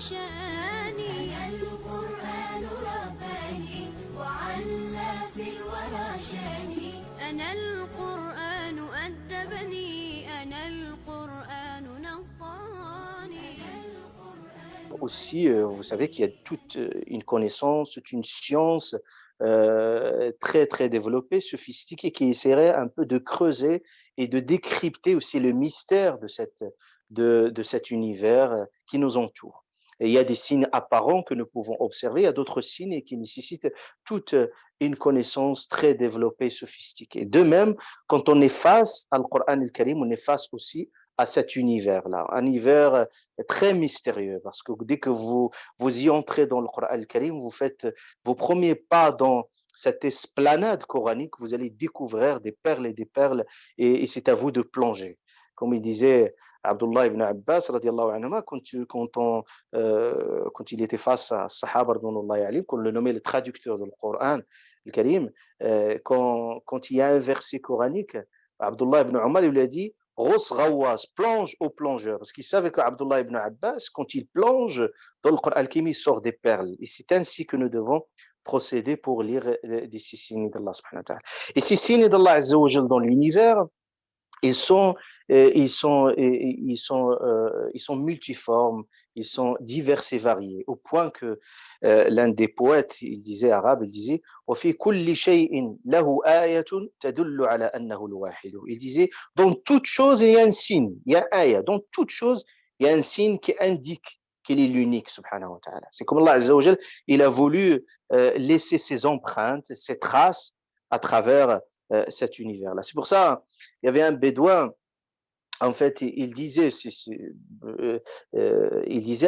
شاني. أنا القرآن رباني وعلى في الورى شاني. أنا القرآن أدبني. أنا القرآن نقاني. Aussi, vous savez qu'il y a toute une connaissance, toute une science très, très développée, sophistiquée, qui essaierait un peu de creuser et de décrypter aussi le mystère de cet univers qui nous entoure. Et il y a des signes apparents que nous pouvons observer, il y a d'autres signes qui nécessitent toute une connaissance très développée, sophistiquée. De même, quand on est face à Al-Qur'an al-Karim, on est face aussi à cet univers-là, un univers très mystérieux, parce que dès que vous y entrez dans le Coran al-Karim, vous faites vos premiers pas dans cette esplanade coranique, vous allez découvrir des perles et des perles, et c'est à vous de plonger. Comme il disait Abdullah ibn Abbas, radiallahu anhuma, quand il était face à Sahaba, qu'on le nommait le traducteur du Coran al-Karim, quand il y a un verset coranique, Abdullah ibn Umar lui a dit Ros Ghawwas, plonge au plongeur. Parce qu'il savait qu'Abdullah ibn Abbas, quand il plonge dans le Coran al-Karim, il sort des perles. Et c'est ainsi que nous devons procéder pour lire des signes d'Allah subhanahu wa ta'ala. Et ces signes d'Allah azza wa jal dans l'univers, ils sont, ils sont multiformes, ils sont divers et variés, au point que l'un des poètes, il disait arabe, il disait وفي كل شيء له آية تدل على أنه الواحد. Il disait dans toute chose il y a un signe, il y a aya, dans toute chose il y a un signe qui indique qu'il est l'unique, subhanahu wa ta'ala. C'est comme Allah azza wa jal, il a voulu laisser ses empreintes, ses traces à travers cet univers-là. C'est pour ça, il y avait un bédouin, en fait, il disait,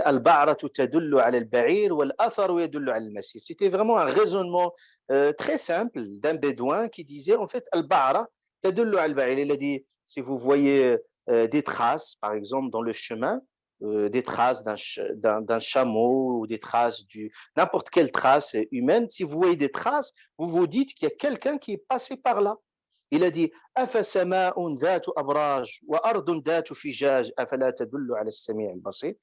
Al-ba'ratu tadullu ala al-ba'ir wal-atharu yadullu ala al-masir. C'était vraiment un raisonnement très simple d'un bédouin qui disait, en fait, Al-ba'ra tadullu ala al-ba'ir. Il a dit, si vous voyez des traces, par exemple, dans le chemin, des traces d'un chameau ou des traces n'importe quelle trace humaine, si vous voyez des traces, vous vous dites qu'il y a quelqu'un qui est passé par là. Il a dit أفسماء ذات أبراج وأرض ذات فجاج أفلا تدل على السميع البصير.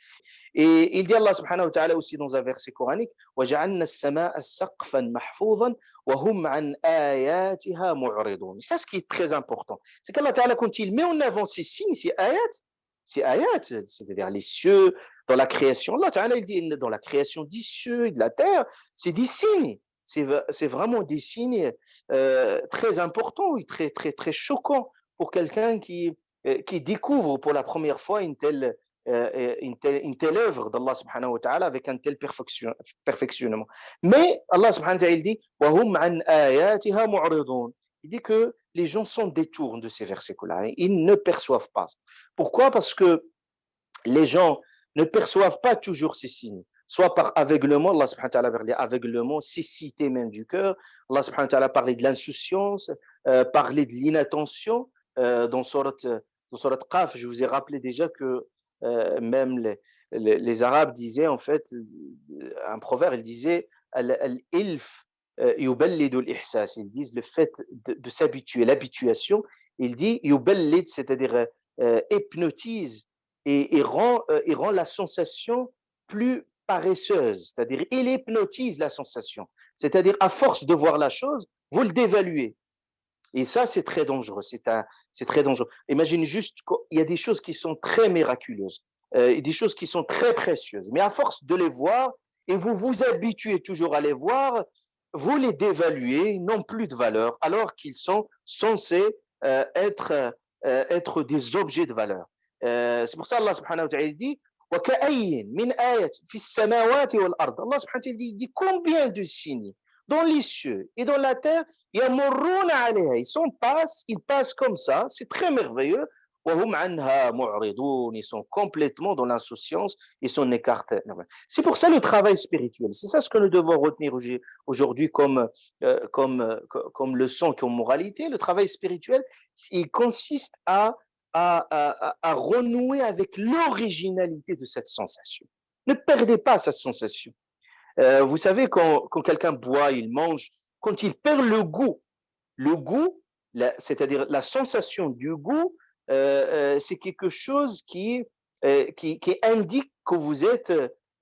Et il dit Allah subhanahu wa ta'ala aussi dans un verset coranique وجعلنا السماء سقفا محفوظا وهم عن آياتها معرضون. Ça, ce qui est très important, c'est qu'Allah ta'ala, quand il met en avant ces signes, ces ayats, c'est-à-dire les cieux, dans la création, Allah ta'ala, il dit dans la création des cieux et de la terre, c'est des signes. C'est vraiment des signes très importants et très, très, très choquants pour quelqu'un qui découvre pour la première fois une telle œuvre d'Allah subhanahu wa ta'ala avec un tel perfectionnement. Mais Allah subhanahu wa ta'ala il dit وَهُمْ عَنْ آيَاتِهَا مُعْرِضُونَ. Il dit que les gens s'en détournent de ces versets-là. Ils ne perçoivent pas. Pourquoi? Parce que les gens ne perçoivent pas toujours ces signes. Soit par aveuglement, Allah subhanahu wa ta'ala parlait aveuglement, cécité même du cœur. Allah subhanahu wa ta'ala parlait de l'insouciance, parlait de l'inattention. Dans Surat Qaf, je vous ai rappelé déjà que même les Arabes disaient, en fait, un proverbe, il disait Al-ilf yuballidu al-ihsas. Ils disent le fait de s'habituer, l'habituation, il dit yuballid, c'est-à-dire hypnotise et rend la sensation plus paresseuse, c'est-à-dire il hypnotise la sensation, c'est-à-dire à force de voir la chose, vous le dévaluez. Et ça, c'est très dangereux, c'est très dangereux. Imagine juste qu'il y a des choses qui sont très miraculeuses, et des choses qui sont très précieuses, mais à force de les voir, et vous vous habituez toujours à les voir, vous les dévaluez, n'ont plus de valeur, alors qu'ils sont censés être des objets de valeur. C'est pour ça Allah subhanahu wa ta'ala dit وَكَأَيٍّ مِنْ آيَةٍ فِي السَّمَاوَاتِ وَالْأَرْضِ. Allah subhanahu wa ta'ala dit combien de signes dans les cieux et dans la terre, يَمُرُّونَ عَلَيْهَا, ils passent comme ça, c'est très merveilleux. وَهُمْ عَنْهَا مُعْرِضُونَ, ils sont complètement dans l'insouciance, ils s'en écartent. C'est pour ça le travail spirituel, c'est ça ce que nous devons retenir aujourd'hui comme leçon, comme moralité. Le travail spirituel, il consiste à renouer avec l'originalité de cette sensation. Ne perdez pas cette sensation. Vous savez, quand quelqu'un boit, il mange, quand il perd le goût, c'est-à-dire la sensation du goût, c'est quelque chose qui indique que vous êtes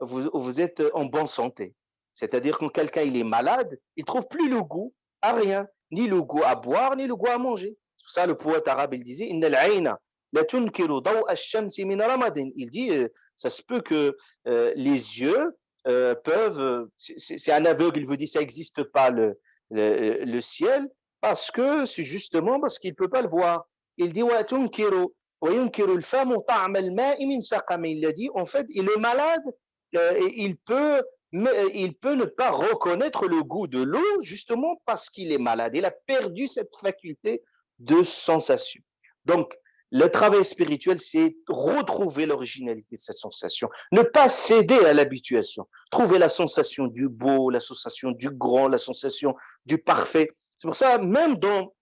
vous êtes en bonne santé. C'est-à-dire quand quelqu'un il est malade, il trouve plus le goût à rien, ni le goût à boire, ni le goût à manger. C'est pour ça le poète arabe il disait Inna al-aina la tunkiru daw ash-shamsi min ramadan. Il dit ça se peut que les yeux peuvent c'est un aveugle, il veut dire ça n'existe pas le ciel parce que c'est justement parce qu'il peut pas le voir. Il dit wa tunkiru wa yunkiru al-famu ta'ma al-ma'i min saqam. Il a dit en fait, il est malade, il peut mais il peut ne pas reconnaître le goût de l'eau justement parce qu'il est malade. Il a perdu cette faculté de sensation. Donc, le travail spirituel, c'est retrouver l'originalité de cette sensation. Ne pas céder à l'habituation. Trouver la sensation du beau, la sensation du grand, la sensation du parfait. C'est pour ça, même dans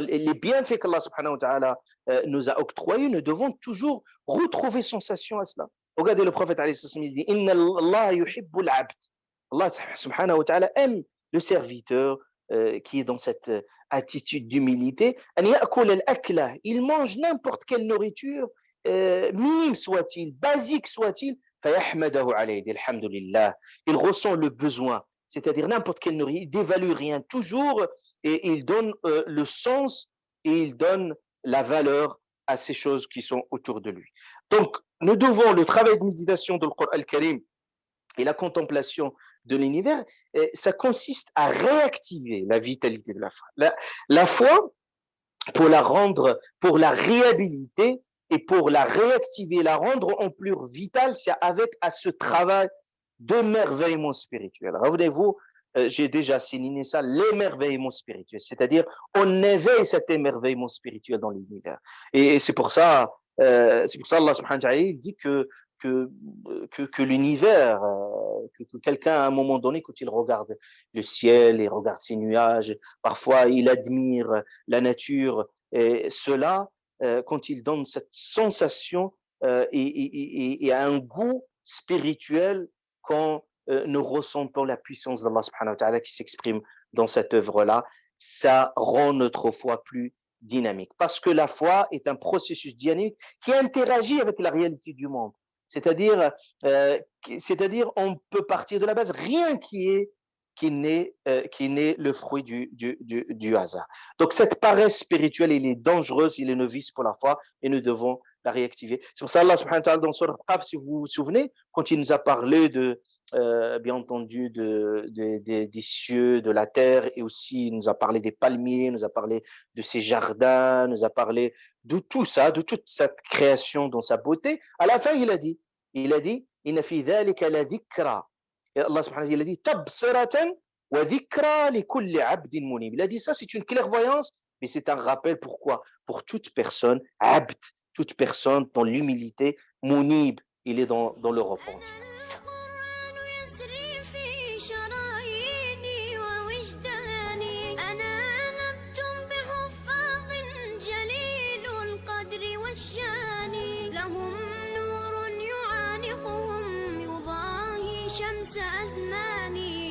les bienfaits qu'Allah subhanahu wa ta'ala nous a octroyés, nous devons toujours retrouver sensation à cela. Regardez le prophète alayhi salam, il dit Inna Allah yuhibbul abd. Allah subhanahu wa ta'ala aime le serviteur qui est dans cette attitude d'humilité. Il mange n'importe quelle nourriture, minime soit-il, basique soit-il, il ressent le besoin, c'est-à-dire n'importe quelle nourriture, il dévalue rien, toujours, et il donne le sens et il donne la valeur à ces choses qui sont autour de lui. Donc, nous devons le travail de méditation dans le Coran al-Karim et la contemplation de l'univers, ça consiste à réactiver la vitalité de la foi. La foi, pour la rendre, pour la réhabiliter et pour la réactiver, la rendre en plus vitale, c'est avec à ce travail d'émerveillement spirituel. Revenez-vous, j'ai déjà signé ça, l'émerveillement spirituel, c'est-à-dire on éveille cet émerveillement spirituel dans l'univers. Et c'est pour ça Allah subhanahu wa ta'ala il dit que l'univers, que quelqu'un à un moment donné, quand il regarde le ciel, il regarde ces nuages, parfois il admire la nature, et cela, quand il donne cette sensation et un goût spirituel quand nous ressentons la puissance d'Allah subhanahu wa ta'ala qui s'exprime dans cette œuvre-là, ça rend notre foi plus dynamique. Parce que la foi est un processus dynamique qui interagit avec la réalité du monde. C'est-à-dire, on peut partir de la base, rien qui n'est le fruit du hasard. Donc cette paresse spirituelle, elle est dangereuse, il est novice pour la foi et nous devons la réactiver. C'est pour ça Allah subhanahu wa ta'ala dans Sourate Qaf, si vous vous souvenez, quand il nous a parlé bien entendu des cieux, de la terre, et aussi il nous a parlé des palmiers, nous a parlé de ses jardins, nous a parlé de tout ça, de toute cette création dans sa beauté. À la fin, il a dit inna fi dhalika la dhikra. Et Allah subhanahu wa ta'ala il a dit tabsiratan wa dhikra li kulli 'abdin munib. Il a dit ça, c'est une clairvoyance, mais c'est un rappel pourquoi? Pour toute personne, 'abd, toute personne dans l'humilité, munib, il est dans le repentir. شمس أزماني